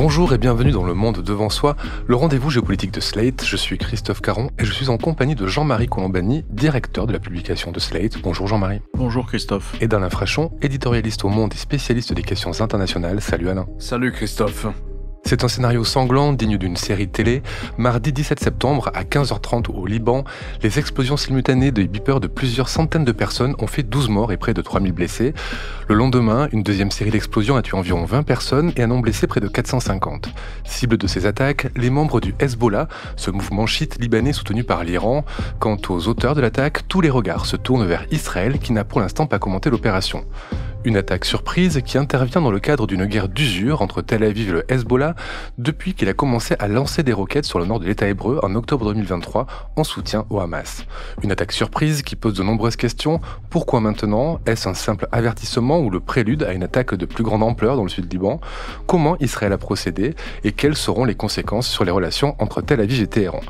Bonjour et bienvenue dans Le Monde Devant Soi, le rendez-vous géopolitique de Slate. Je suis Christophe Caron et je suis en compagnie de Jean-Marie Colombani, directeur de la publication de Slate. Bonjour Jean-Marie. Bonjour Christophe. Et d'Alain Frachon, éditorialiste au Monde et spécialiste des questions internationales. Salut Alain. Salut Christophe. C'est un scénario sanglant, digne d'une série télé. Mardi 17 septembre, à 15h30 au Liban, les explosions simultanées des beepers de plusieurs centaines de personnes ont fait 12 morts et près de 3000 blessés. Le lendemain, une deuxième série d'explosions a tué environ 20 personnes et en ont blessé près de 450. Cible de ces attaques, les membres du Hezbollah, ce mouvement chiite libanais soutenu par l'Iran. Quant aux auteurs de l'attaque, tous les regards se tournent vers Israël qui n'a pour l'instant pas commenté l'opération. Une attaque surprise qui intervient dans le cadre d'une guerre d'usure entre Tel Aviv et le Hezbollah depuis qu'il a commencé à lancer des roquettes sur le nord de l'État hébreu en octobre 2023 en soutien au Hamas. Une attaque surprise qui pose de nombreuses questions. Pourquoi maintenant ? Est-ce un simple avertissement ou le prélude à une attaque de plus grande ampleur dans le sud du Liban ? Comment Israël a procédé et quelles seront les conséquences sur les relations entre Tel Aviv et Téhéran ?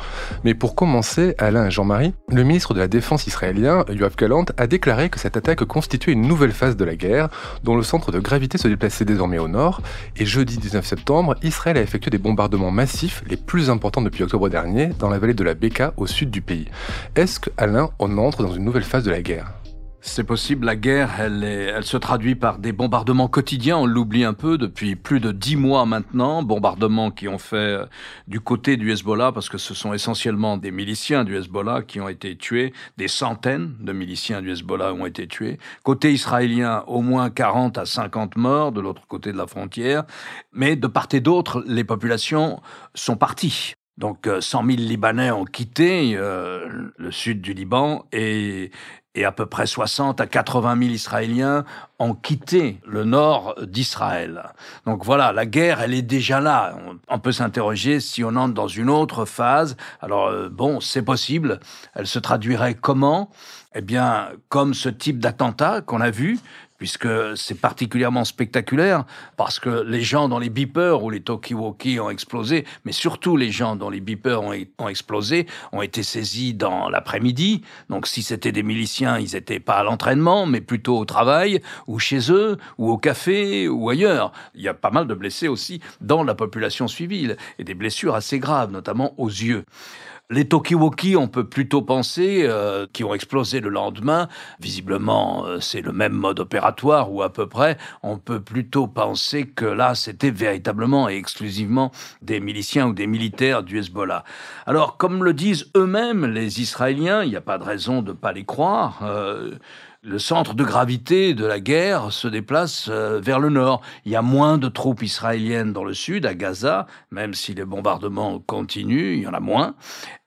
Mais pour commencer, Alain et Jean-Marie, le ministre de la Défense israélien, Yoav Gallant, a déclaré que cette attaque constituait une nouvelle phase de la guerre, dont le centre de gravité se déplaçait désormais au nord, et jeudi 19 septembre, Israël a effectué des bombardements massifs, les plus importants depuis octobre dernier, dans la vallée de la Beka, au sud du pays. Est-ce qu'Alain, on entre dans une nouvelle phase de la guerre ? C'est possible, la guerre, elle se traduit par des bombardements quotidiens, on l'oublie un peu, depuis plus de 10 mois maintenant, bombardements qui ont fait du côté du Hezbollah, parce que ce sont essentiellement des miliciens du Hezbollah qui ont été tués, des centaines de miliciens du Hezbollah ont été tués. Côté israélien, au moins 40 à 50 morts de l'autre côté de la frontière, mais de part et d'autre, les populations sont parties. Donc 100 000 Libanais ont quitté le sud du Liban et à peu près 60 à 80 000 Israéliens ont quitté le nord d'Israël. Donc voilà, la guerre, elle est déjà là. On peut s'interroger si on entre dans une autre phase. Alors c'est possible. Elle se traduirait comment ? Eh bien, comme ce type d'attentat qu'on a vu, puisque c'est particulièrement spectaculaire, parce que les gens dans les beepers ou les talkie-walkie ont explosé, mais surtout les gens dont les beepers ont explosé, ont été saisis dans l'après-midi. Donc si c'était des miliciens, ils n'étaient pas à l'entraînement, mais plutôt au travail, ou chez eux, ou au café, ou ailleurs. Il y a pas mal de blessés aussi dans la population civile, et des blessures assez graves, notamment aux yeux. Les talkie-walkie, on peut plutôt penser, qui ont explosé le lendemain, visiblement c'est le même mode opératoire ou à peu près, on peut plutôt penser que là c'était véritablement et exclusivement des miliciens ou des militaires du Hezbollah. Alors comme le disent eux-mêmes les Israéliens, il n'y a pas de raison de ne pas les croire, le centre de gravité de la guerre se déplace vers le nord. Il y a moins de troupes israéliennes dans le sud, à Gaza, même si les bombardements continuent, il y en a moins.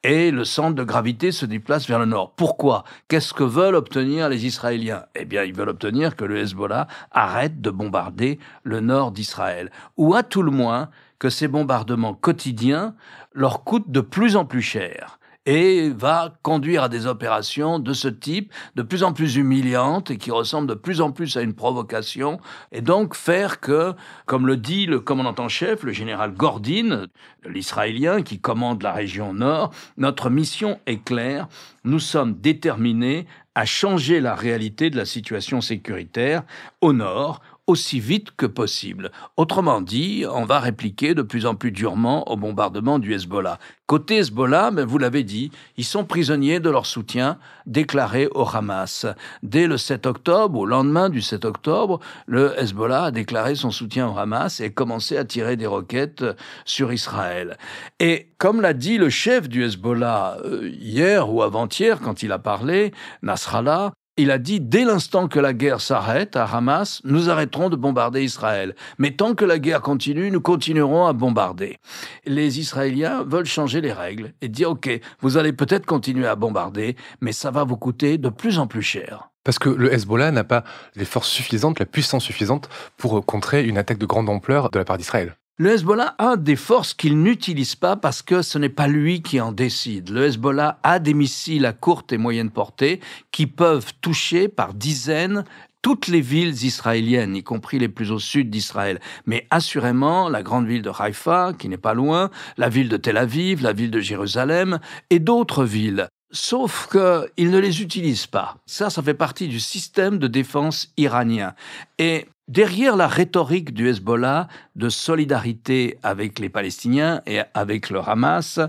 Et le centre de gravité se déplace vers le nord. Pourquoi ? Qu'est-ce que veulent obtenir les Israéliens ? Eh bien, ils veulent obtenir que le Hezbollah arrête de bombarder le nord d'Israël. Ou à tout le moins, que ces bombardements quotidiens leur coûtent de plus en plus cher. Et va conduire à des opérations de ce type, de plus en plus humiliantes et qui ressemblent de plus en plus à une provocation, et donc faire que, comme le dit le commandant en chef, le général Gordin, l'Israélien qui commande la région nord, notre mission est claire, nous sommes déterminés à changer la réalité de la situation sécuritaire au nord, aussi vite que possible. Autrement dit, on va répliquer de plus en plus durement au bombardement du Hezbollah. Côté Hezbollah, vous l'avez dit, ils sont prisonniers de leur soutien déclaré au Hamas. Dès le 7 octobre, au lendemain du 7 octobre, le Hezbollah a déclaré son soutien au Hamas et commencé à tirer des roquettes sur Israël. Et comme l'a dit le chef du Hezbollah hier ou avant-hier, quand il a parlé, Nasrallah, il a dit, dès l'instant que la guerre s'arrête à Hamas, nous arrêterons de bombarder Israël. Mais tant que la guerre continue, nous continuerons à bombarder. Les Israéliens veulent changer les règles et dire, OK, vous allez peut-être continuer à bombarder, mais ça va vous coûter de plus en plus cher. Parce que le Hezbollah n'a pas les forces suffisantes, la puissance suffisante pour contrer une attaque de grande ampleur de la part d'Israël. Le Hezbollah a des forces qu'il n'utilise pas parce que ce n'est pas lui qui en décide. Le Hezbollah a des missiles à courte et moyenne portée qui peuvent toucher par dizaines toutes les villes israéliennes, y compris les plus au sud d'Israël. Mais assurément, la grande ville de Haïfa, qui n'est pas loin, la ville de Tel Aviv, la ville de Jérusalem et d'autres villes. sauf qu'ils ne les utilisent pas. Ça fait partie du système de défense iranien. Et derrière la rhétorique du Hezbollah de solidarité avec les Palestiniens et avec le Hamas,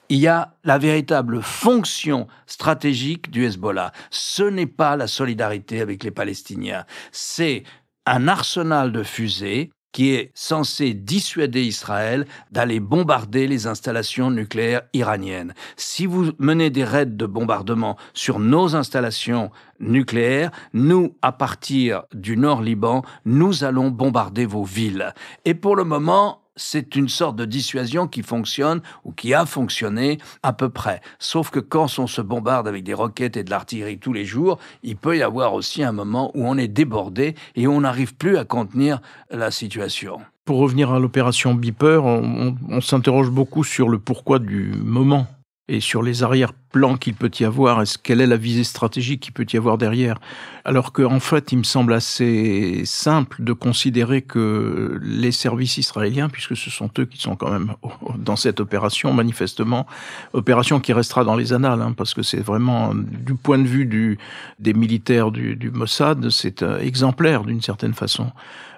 il y a la véritable fonction stratégique du Hezbollah. Ce n'est pas la solidarité avec les Palestiniens, c'est un arsenal de fusées qui est censé dissuader Israël d'aller bombarder les installations nucléaires iraniennes. Si vous menez des raids de bombardement sur nos installations nucléaires, nous, à partir du Nord Liban, nous allons bombarder vos villes. Et pour le moment, c'est une sorte de dissuasion qui fonctionne ou qui a fonctionné à peu près. Sauf que quand on se bombarde avec des roquettes et de l'artillerie tous les jours, il peut y avoir aussi un moment où on est débordé et on n'arrive plus à contenir la situation. Pour revenir à l'opération Beeper, on s'interroge beaucoup sur le pourquoi du moment et sur les arrière-plans qu'il peut y avoir, quelle est la visée stratégique qu'il peut y avoir derrière. Alors qu'en fait, il me semble assez simple de considérer que les services israéliens, puisque ce sont eux qui sont quand même dans cette opération, manifestement, opération qui restera dans les annales, parce que c'est vraiment, du point de vue des militaires du Mossad, c'est exemplaire d'une certaine façon.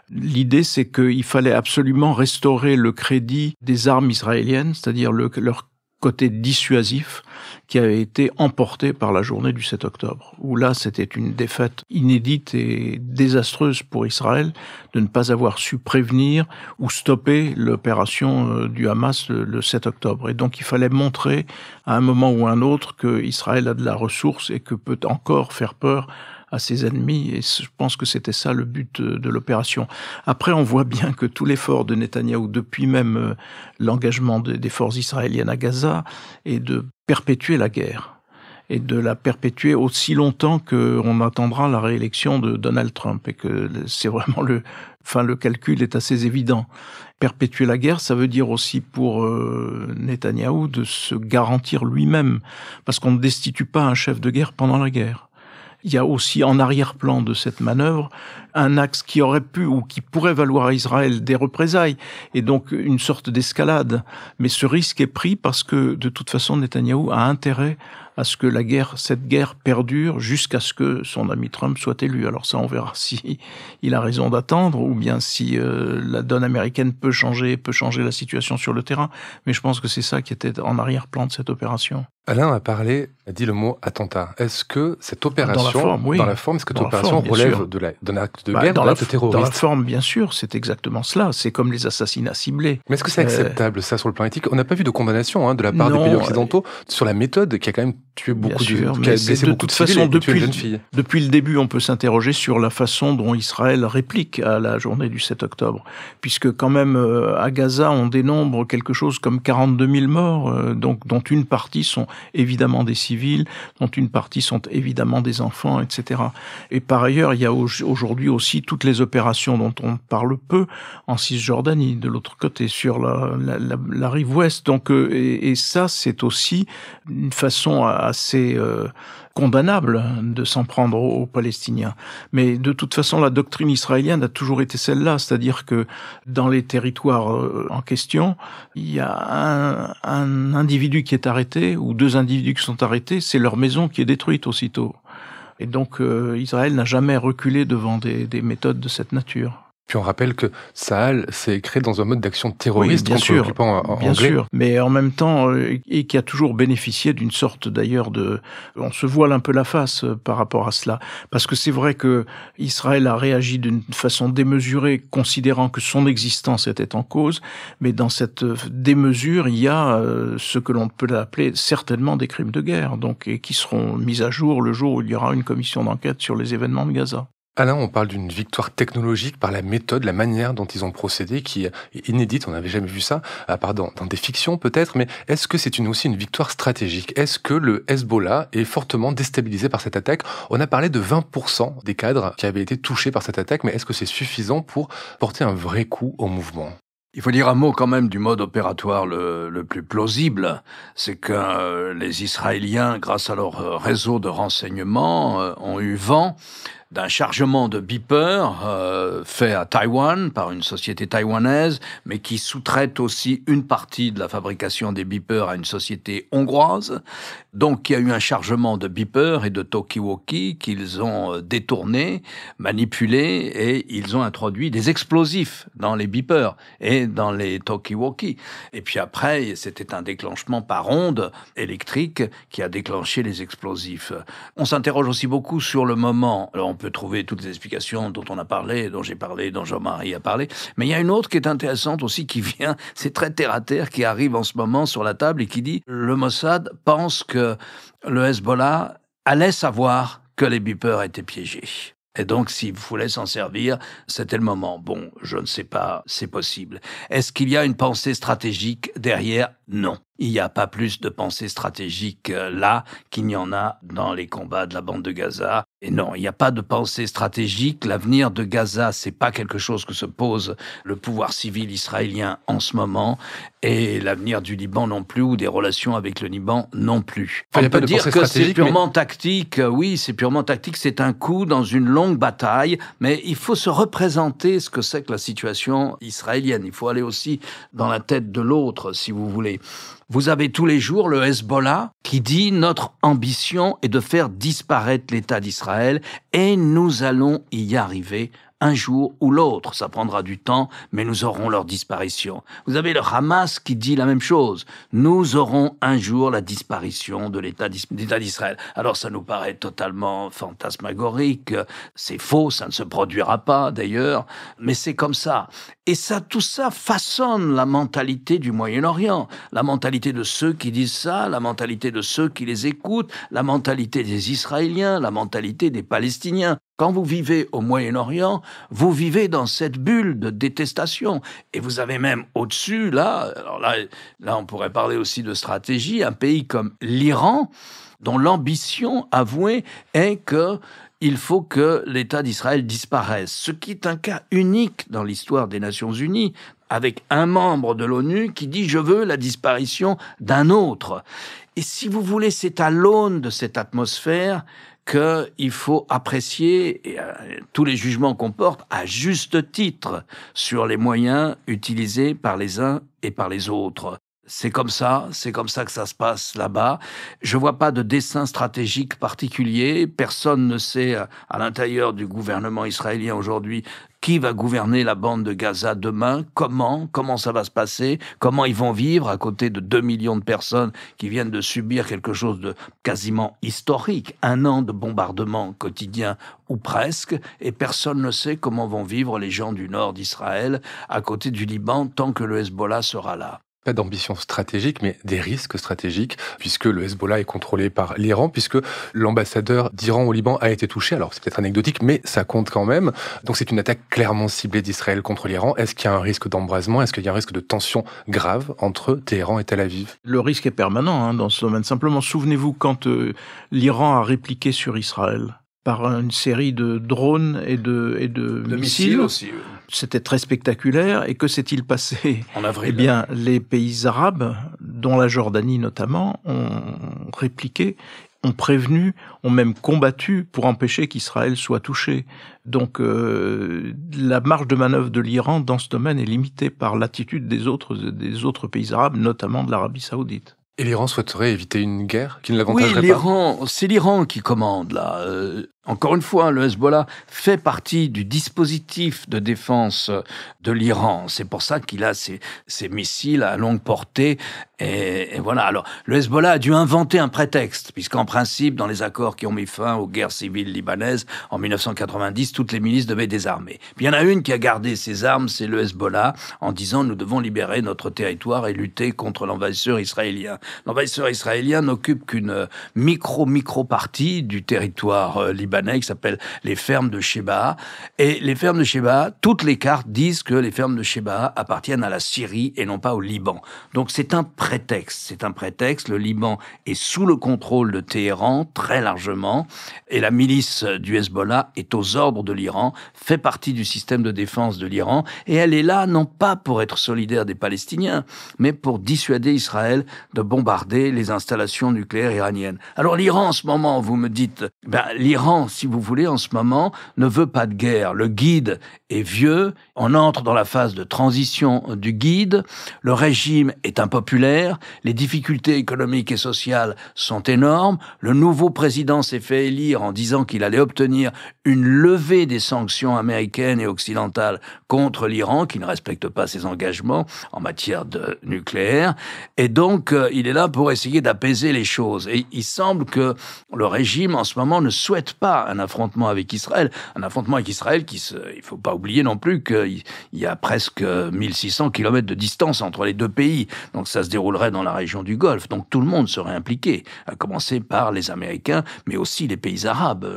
L'idée, c'est qu'il fallait absolument restaurer le crédit des armes israéliennes, c'est-à-dire leur côté dissuasif qui avait été emporté par la journée du 7 octobre, où là, c'était une défaite inédite et désastreuse pour Israël de ne pas avoir su prévenir ou stopper l'opération du Hamas le 7 octobre. Et donc, il fallait montrer à un moment ou à un autre que Israël a de la ressource et que peut encore faire peur à ses ennemis, et je pense que c'était ça le but de l'opération. Après, on voit bien que tout l'effort de Netanyahou, depuis même l'engagement des forces israéliennes à Gaza, est de perpétuer la guerre, et de la perpétuer aussi longtemps qu'on attendra la réélection de Donald Trump, et que c'est vraiment le calcul est assez évident. Perpétuer la guerre, ça veut dire aussi pour Netanyahou de se garantir lui-même, parce qu'on ne destitue pas un chef de guerre pendant la guerre. Il y a aussi en arrière-plan de cette manœuvre un axe qui aurait pu ou qui pourrait valoir à Israël des représailles et donc une sorte d'escalade. Mais ce risque est pris parce que de toute façon Netanyahou a intérêt à ce que cette guerre perdure jusqu'à ce que son ami Trump soit élu. Alors ça, on verra si il a raison d'attendre ou bien si la donne américaine peut changer la situation sur le terrain. Mais je pense que c'est ça qui était en arrière-plan de cette opération. Alain a dit le mot attentat. Est-ce que cette opération, dans la forme, est-ce que cette opération relève d'un acte de guerre, d'un acte terroriste? Dans la forme, bien sûr, c'est exactement cela. C'est comme les assassinats ciblés. Mais est-ce que c'est acceptable, ça, sur le plan éthique? On n'a pas vu de condamnation de la part des pays occidentaux sur la méthode qui a quand même tué beaucoup de civils et tué une jeune fille. Depuis le début, on peut s'interroger sur la façon dont Israël réplique à la journée du 7 octobre. Puisque quand même, à Gaza, on dénombre quelque chose comme 42 000 morts, dont une partie sont évidemment des civils, dont une partie sont évidemment des enfants, etc. Et par ailleurs, il y a aujourd'hui aussi toutes les opérations dont on parle peu en Cisjordanie, de l'autre côté, sur la rive ouest. Donc, et ça, c'est aussi une façon assez condamnable de s'en prendre aux Palestiniens. Mais de toute façon, la doctrine israélienne a toujours été celle-là, c'est-à-dire que dans les territoires en question, il y a un individu qui est arrêté, ou deux individus qui sont arrêtés, c'est leur maison qui est détruite aussitôt. Et donc Israël n'a jamais reculé devant des méthodes de cette nature. Puis on rappelle que Tsahal s'est créé dans un mode d'action terroriste contre l'occupant anglais. Bien sûr, mais en même temps, et qui a toujours bénéficié d'une sorte d'ailleurs on se voile un peu la face par rapport à cela. Parce que c'est vrai que Israël a réagi d'une façon démesurée, considérant que son existence était en cause, mais dans cette démesure, il y a ce que l'on peut appeler certainement des crimes de guerre, donc, et qui seront mis à jour le jour où il y aura une commission d'enquête sur les événements de Gaza. Alain, on parle d'une victoire technologique par la méthode, la manière dont ils ont procédé, qui est inédite, on n'avait jamais vu ça, à part dans des fictions peut-être, mais est-ce que c'est aussi une victoire stratégique? Est-ce que le Hezbollah est fortement déstabilisé par cette attaque? On a parlé de 20% des cadres qui avaient été touchés par cette attaque, mais est-ce que c'est suffisant pour porter un vrai coup au mouvement? Il faut dire un mot quand même du mode opératoire le plus plausible, c'est que les Israéliens, grâce à leur réseau de renseignement, ont eu vent d'un chargement de beepers fait à Taïwan par une société taïwanaise, mais qui sous-traite aussi une partie de la fabrication des beepers à une société hongroise. Donc il y a eu un chargement de beepers et de talkie-walkie qu'ils ont détournés, manipulés, et ils ont introduit des explosifs dans les beepers et dans les talkie-walkie. Et puis après, c'était un déclenchement par onde électrique qui a déclenché les explosifs. On s'interroge aussi beaucoup sur le moment. Alors on peut trouver toutes les explications dont on a parlé, dont j'ai parlé, dont Jean-Marie a parlé, mais il y a une autre qui est intéressante aussi qui vient, c'est très terre à terre, qui arrive en ce moment sur la table et qui dit le Mossad pense que le Hezbollah allait savoir que les beepers étaient piégés. Et donc, s'il voulait s'en servir, c'était le moment. Bon, je ne sais pas, c'est possible. Est-ce qu'il y a une pensée stratégique derrière ? Non. Il n'y a pas plus de pensée stratégique là qu'il n'y en a dans les combats de la bande de Gaza. Et non, il n'y a pas de pensée stratégique. L'avenir de Gaza, c'est pas quelque chose que se pose le pouvoir civil israélien en ce moment. Et l'avenir du Liban non plus, ou des relations avec le Liban non plus. Enfin, on peut dire que c'est purement tactique. Oui, c'est purement tactique. C'est un coup dans une longue bataille. Mais il faut se représenter ce que c'est que la situation israélienne. Il faut aller aussi dans la tête de l'autre, si vous voulez. Vous avez tous les jours le Hezbollah qui dit « Notre ambition est de faire disparaître l'État d'Israël et nous allons y arriver un jour ou l'autre. Ça prendra du temps, mais nous aurons leur disparition. » Vous avez le Hamas qui dit la même chose. « Nous aurons un jour la disparition de l'État d'Israël. » Alors ça nous paraît totalement fantasmagorique. C'est faux, ça ne se produira pas d'ailleurs, mais c'est comme ça. Et ça, tout ça façonne la mentalité du Moyen-Orient, la mentalité de ceux qui disent ça, la mentalité de ceux qui les écoutent, la mentalité des Israéliens, la mentalité des Palestiniens. Quand vous vivez au Moyen-Orient, vous vivez dans cette bulle de détestation. Et vous avez même au-dessus, là, alors là, on pourrait parler aussi de stratégie, un pays comme l'Iran, dont l'ambition avouée est que il faut que l'État d'Israël disparaisse, ce qui est un cas unique dans l'histoire des Nations Unies, avec un membre de l'ONU qui dit « je veux la disparition d'un autre ». Et si vous voulez, c'est à l'aune de cette atmosphère qu'il faut apprécier tous les jugements qu'on porte à juste titre sur les moyens utilisés par les uns et par les autres. C'est comme ça que ça se passe là-bas. Je vois pas de dessin stratégique particulier. Personne ne sait à l'intérieur du gouvernement israélien aujourd'hui qui va gouverner la bande de Gaza demain, comment ça va se passer, comment ils vont vivre à côté de 2 millions de personnes qui viennent de subir quelque chose de quasiment historique, 1 an de bombardements quotidiens ou presque, et personne ne sait comment vont vivre les gens du nord d'Israël à côté du Liban tant que le Hezbollah sera là. Pas d'ambition stratégique, mais des risques stratégiques, puisque le Hezbollah est contrôlé par l'Iran, puisque l'ambassadeur d'Iran au Liban a été touché. Alors, c'est peut-être anecdotique, mais ça compte quand même. Donc, c'est une attaque clairement ciblée d'Israël contre l'Iran. Est-ce qu'il y a un risque d'embrasement? Est-ce qu'il y a un risque de tension grave entre Téhéran et Tel Aviv? Le risque est permanent dans ce domaine. Simplement, souvenez-vous quand l'Iran a répliqué sur Israël par une série de drones et de missiles aussi. Oui. C'était très spectaculaire. Et que s'est-il passé? En avril. Eh bien, les pays arabes, dont la Jordanie notamment, ont répliqué, ont prévenu, ont même combattu pour empêcher qu'Israël soit touché. Donc, la marge de manœuvre de l'Iran dans ce domaine est limitée par l'attitude des autres pays arabes, notamment de l'Arabie saoudite. Et l'Iran souhaiterait éviter une guerre qui ne l'avantagerait pas? Oui, c'est l'Iran qui commande, là. Encore une fois, le Hezbollah fait partie du dispositif de défense de l'Iran. C'est pour ça qu'il a ces missiles à longue portée. Et voilà. Alors, le Hezbollah a dû inventer un prétexte, puisqu'en principe, dans les accords qui ont mis fin aux guerres civiles libanaises, en 1990, toutes les milices devaient désarmer. Puis il y en a une qui a gardé ses armes, c'est le Hezbollah, en disant « nous devons libérer notre territoire et lutter contre l'envahisseur israélien ». L'envahisseur israélien n'occupe qu'une micro-partie du territoire libanais, qui s'appelle les fermes de Sheba. Et les fermes de Sheba, toutes les cartes disent que les fermes de Sheba appartiennent à la Syrie et non pas au Liban. Donc c'est un prétexte. Le Liban est sous le contrôle de Téhéran, très largement, et la milice du Hezbollah est aux ordres de l'Iran, fait partie du système de défense de l'Iran, et elle est là non pas pour être solidaire des Palestiniens, mais pour dissuader Israël de bombarder les installations nucléaires iraniennes. Alors l'Iran, en ce moment, vous me dites, l'Iran, l'Iran, si vous voulez, en ce moment, ne veut pas de guerre. Le guide est vieux, on entre dans la phase de transition du guide, le régime est impopulaire, les difficultés économiques et sociales sont énormes, le nouveau président s'est fait élire en disant qu'il allait obtenir une levée des sanctions américaines et occidentales contre l'Iran, qui ne respecte pas ses engagements en matière de nucléaire, et donc il est là pour essayer d'apaiser les choses. Et il semble que le régime, en ce moment, ne souhaite pas un affrontement avec Israël. Un affrontement avec Israël il faut pas oublier non plus qu'il y a presque 1600 kilomètres de distance entre les deux pays. Donc ça se déroulerait dans la région du Golfe. Donc tout le monde serait impliqué, à commencer par les Américains, mais aussi les pays arabes,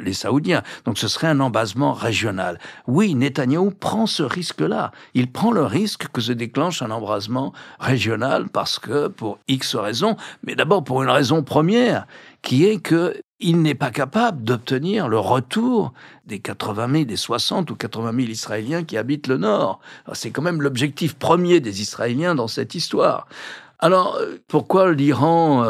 les Saoudiens. Donc ce serait un embrasement régional. Oui, Netanyahou prend ce risque-là. Il prend le risque que se déclenche un embrasement régional parce que, pour X raisons, mais d'abord pour une raison première, qui est qu'il n'est pas capable d'obtenir le retour des 80 000, des 60 ou 80 000 Israéliens qui habitent le Nord. Alors, c'est quand même l'objectif premier des Israéliens dans cette histoire. Alors, pourquoi l'Iran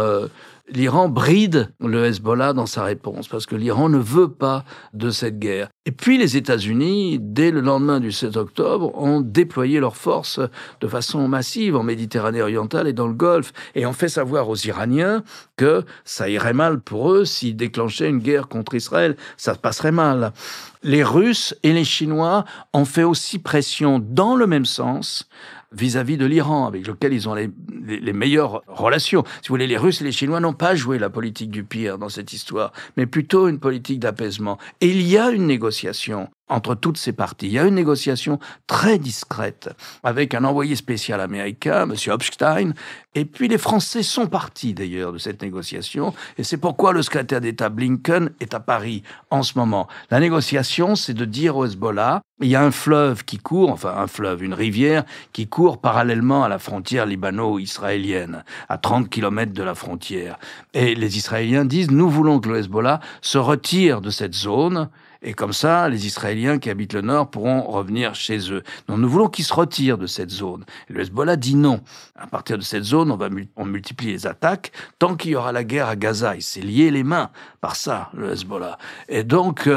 bride le Hezbollah dans sa réponse, parce que l'Iran ne veut pas de cette guerre. Et puis les États-Unis, dès le lendemain du 7 octobre, ont déployé leurs forces de façon massive en Méditerranée orientale et dans le Golfe, et ont fait savoir aux Iraniens que ça irait mal pour eux s'ils déclenchaient une guerre contre Israël, ça se passerait mal. Les Russes et les Chinois ont fait aussi pression dans le même sens vis-à-vis de l'Iran, avec lequel ils ont les meilleures relations. Si vous voulez, les Russes et les Chinois n'ont pas joué la politique du pire dans cette histoire, mais plutôt une politique d'apaisement. Et il y a une négociation entre toutes ces parties. Il y a une négociation très discrète avec un envoyé spécial américain, M. Hofstein, et puis les Français sont partis d'ailleurs de cette négociation, et c'est pourquoi le secrétaire d'État Blinken est à Paris en ce moment. La négociation, c'est de dire au Hezbollah, il y a un fleuve qui court, enfin un fleuve, une rivière qui court parallèlement à la frontière libano-israélienne, à 30 km de la frontière. Et les Israéliens disent, nous voulons que le Hezbollah se retire de cette zone, et comme ça, les Israéliens qui habitent le Nord pourront revenir chez eux. Donc nous voulons qu'ils se retirent de cette zone. Et le Hezbollah dit non. À partir de cette zone, on multiplie les attaques tant qu'il y aura la guerre à Gaza. Il s'est lié les mains par ça, le Hezbollah. Et donc,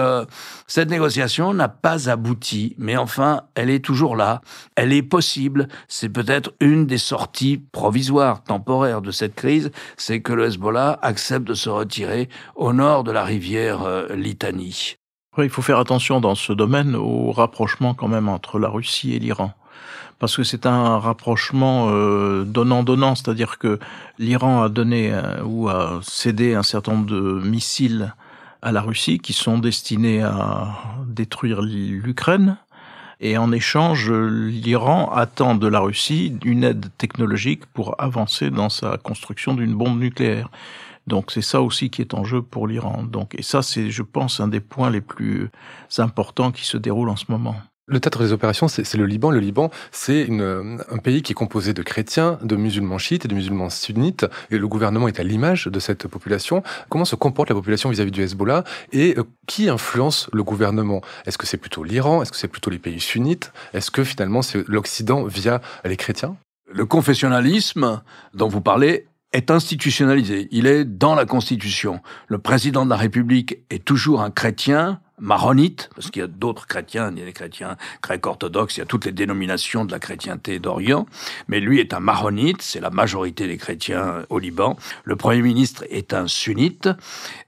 cette négociation n'a pas abouti. Mais enfin, elle est toujours là. Elle est possible. C'est peut-être une des sorties provisoires, temporaires de cette crise. C'est que le Hezbollah accepte de se retirer au nord de la rivière Litanie. Après, il faut faire attention dans ce domaine au rapprochement quand même entre la Russie et l'Iran. Parce que c'est un rapprochement donnant-donnant, c'est-à-dire que l'Iran a donné ou a cédé un certain nombre de missiles à la Russie qui sont destinés à détruire l'Ukraine. Et en échange, l'Iran attend de la Russie une aide technologique pour avancer dans sa construction d'une bombe nucléaire. Donc c'est ça aussi qui est en jeu pour l'Iran. Et ça, c'est, je pense, un des points les plus importants qui se déroulent en ce moment. Le théâtre des opérations, c'est le Liban. Le Liban, c'est un pays qui est composé de chrétiens, de musulmans chiites et de musulmans sunnites. Et le gouvernement est à l'image de cette population. Comment se comporte la population vis-à-vis du Hezbollah? Et qui influence le gouvernement? Est-ce que c'est plutôt l'Iran? Est-ce que c'est plutôt les pays sunnites? Est-ce que finalement c'est l'Occident via les chrétiens? Le confessionnalisme dont vous parlez est institutionnalisé. Il est dans la Constitution. Le président de la République est toujours un chrétien maronite, parce qu'il y a d'autres chrétiens, il y a des chrétiens grecs orthodoxes, il y a toutes les dénominations de la chrétienté d'Orient, mais lui est un maronite, c'est la majorité des chrétiens au Liban. Le Premier ministre est un sunnite,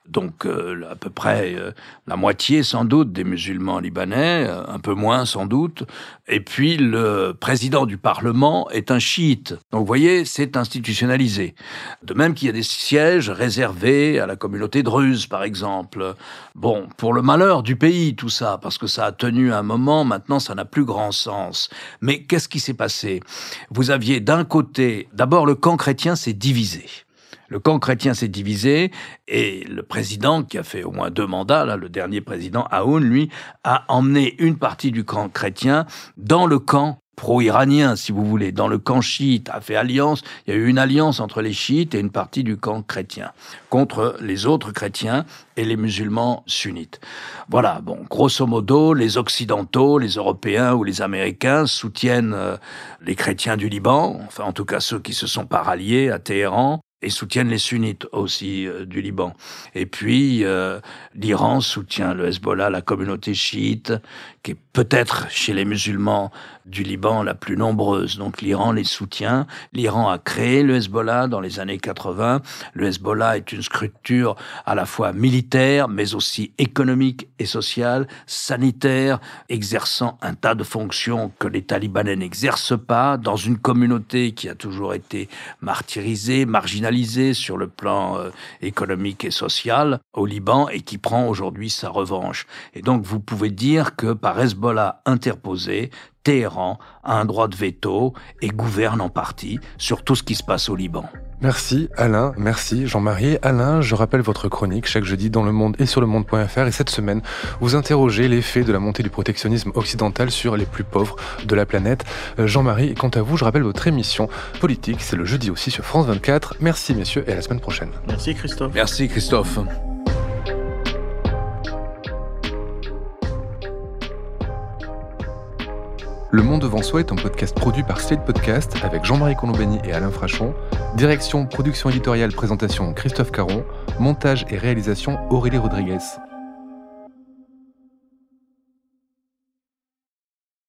donc à peu près la moitié sans doute des musulmans libanais, un peu moins sans doute, et puis le président du Parlement est un chiite. Donc vous voyez, c'est institutionnalisé. De même qu'il y a des sièges réservés à la communauté druze, par exemple. Bon, pour le malheur du pays, tout ça, parce que ça a tenu un moment, maintenant ça n'a plus grand sens. Mais qu'est-ce qui s'est passé? Vous aviez d'un côté, d'abord le camp chrétien s'est divisé. Le camp chrétien s'est divisé et le président, qui a fait au moins 2 mandats, là, le dernier président, Aoun, lui, a emmené une partie du camp chrétien dans le camp pro-iranien, si vous voulez, dans le camp chiite, a fait alliance. Il y a eu une alliance entre les chiites et une partie du camp chrétien contre les autres chrétiens et les musulmans sunnites. Voilà, bon, grosso modo, les Occidentaux, les Européens ou les Américains soutiennent les chrétiens du Liban, enfin en tout cas ceux qui se sont pas ralliés à Téhéran, et soutiennent les sunnites aussi du Liban. Et puis, l'Iran soutient le Hezbollah, la communauté chiite, qui est peut-être chez les musulmans du Liban la plus nombreuse. Donc l'Iran les soutient. L'Iran a créé le Hezbollah dans les années 80. Le Hezbollah est une structure à la fois militaire, mais aussi économique et sociale, sanitaire, exerçant un tas de fonctions que l'État libanais n'exerce pas, dans une communauté qui a toujours été martyrisée, marginalisée sur le plan économique et social au Liban, et qui prend aujourd'hui sa revanche. Et donc vous pouvez dire que par Hezbollah interposé, Téhéran a un droit de veto et gouverne en partie sur tout ce qui se passe au Liban. Merci Alain, merci Jean-Marie. Alain, je rappelle votre chronique chaque jeudi dans Le Monde et sur lemonde.fr, et cette semaine, vous interrogez l'effet de la montée du protectionnisme occidental sur les plus pauvres de la planète. Jean-Marie, quant à vous, je rappelle votre émission politique, c'est le jeudi aussi sur France 24. Merci messieurs et à la semaine prochaine. Merci Christophe. Merci Christophe. Le Monde devant soi est un podcast produit par Slate Podcast avec Jean-Marie Colombani et Alain Frachon. Direction, production éditoriale, présentation Christophe Caron. Montage et réalisation Aurélie Rodriguez.